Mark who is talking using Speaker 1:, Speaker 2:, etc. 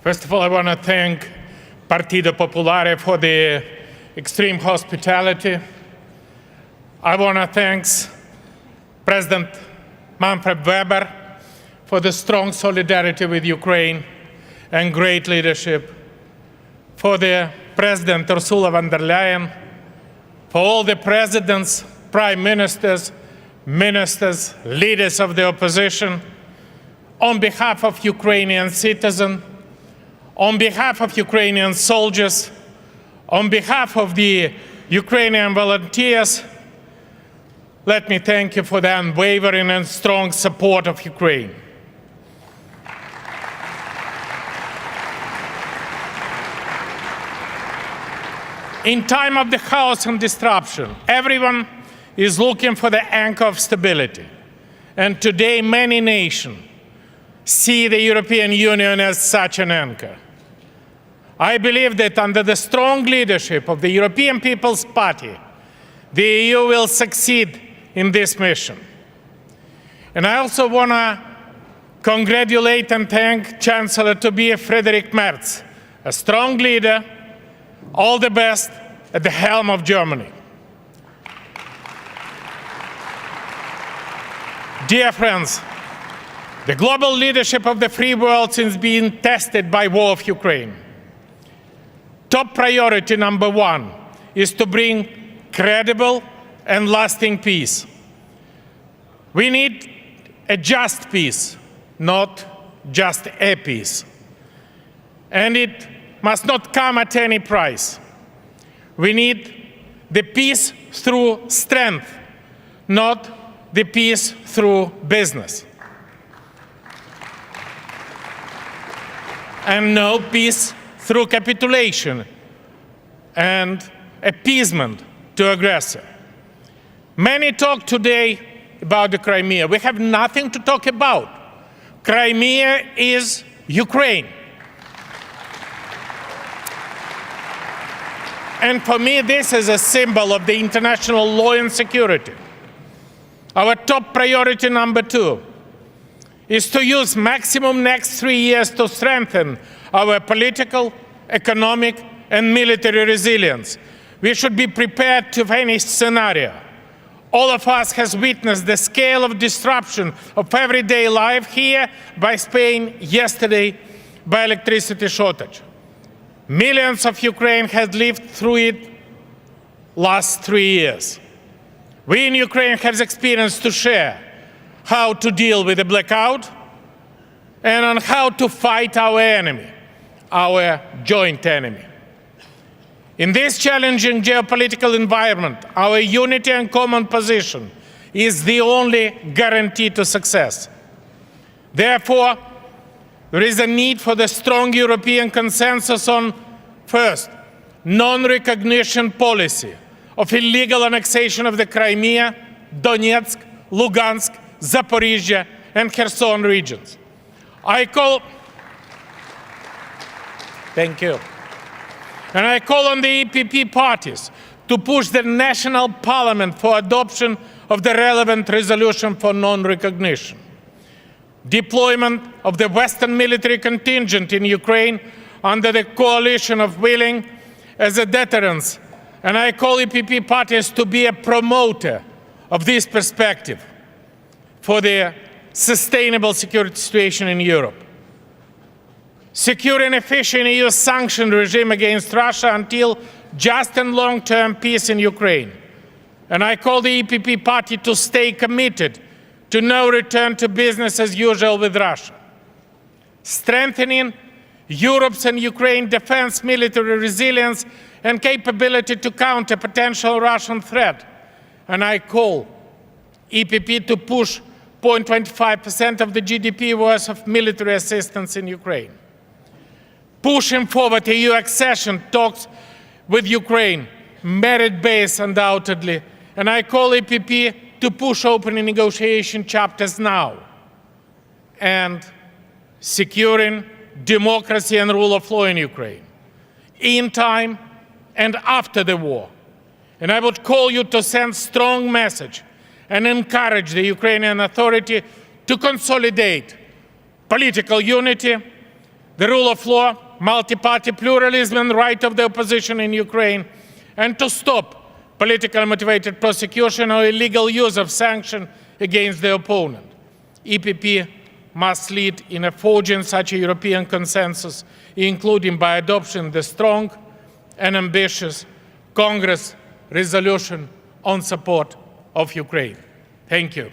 Speaker 1: First of all, I want to thank Partido Popolare for the extreme hospitality. I want to thank President Manfred Weber for the strong solidarity with Ukraine and great leadership, for the President Ursula von der Leyen, for all the presidents, prime ministers, leaders of the opposition, on behalf of Ukrainian citizens, on behalf of Ukrainian soldiers, on behalf of the Ukrainian volunteers, let me thank you for the unwavering and strong support of Ukraine. In time of the chaos and disruption, everyone is looking for the anchor of stability. And today, many nations see the European Union as such an anchor. I believe that under the strong leadership of the European People's Party, the EU will succeed in this mission. And I also want to congratulate and thank Chancellor Tobias Friedrich Merz, a strong leader. All the best at the helm of Germany. Dear friends, the global leadership of the free world is being tested by war of Ukraine. Top priority number one is to bring credible and lasting peace. We need a just peace, not just a peace. And it must not come at any price. We need the peace through strength, not the peace through business. And no peace through capitulation and appeasement to aggressor. Many talk today about the Crimea. We have nothing to talk about. Crimea is Ukraine. And for me, this is a symbol of the international law and security. Our top priority number two is to use maximum next 3 years to strengthen our political, economic, and military resilience. We should be prepared to any scenario. All of us has witnessed the scale of disruption of everyday life here by Spain yesterday by electricity shortage. Millions of Ukraine had lived through it last 3 years. We in Ukraine have experienced to share how to deal with the blackout and on how to fight our enemy, our joint enemy. In this challenging geopolitical environment, our unity and common position is the only guarantee to success. Therefore, there is a need for the strong European consensus on, first, non-recognition policy of illegal annexation of the Crimea, Donetsk, Lugansk, Zaporizhia, and Kherson regions. Thank you. And I call on the EPP parties to push the national parliament for adoption of the relevant resolution for non-recognition. Deployment of the Western military contingent in Ukraine under the coalition of willing as a deterrence. And I call EPP parties to be a promoter of this perspective for the sustainable security situation in Europe. Secure and efficient EU sanction regime against Russia until just and long-term peace in Ukraine. And I call the EPP party to stay committed to no return to business as usual with Russia. Strengthening Europe's and Ukraine's defense, military resilience, and capability to counter potential Russian threat. And I call EPP to push 0.25% of the GDP worth of military assistance in Ukraine. Pushing forward EU accession talks with Ukraine, merit-based undoubtedly, and I call EPP to push opening negotiation chapters now and securing democracy and rule of law in Ukraine, in time and after the war. And I would call you to send strong message and encourage the Ukrainian authority to consolidate political unity, the rule of law, multi-party pluralism and right of the opposition in Ukraine, and to stop politically motivated prosecution or illegal use of sanctions against the opponent. EPP must lead in forging such a European consensus, including by adopting the strong and ambitious Congress resolution on support of Ukraine. Thank you.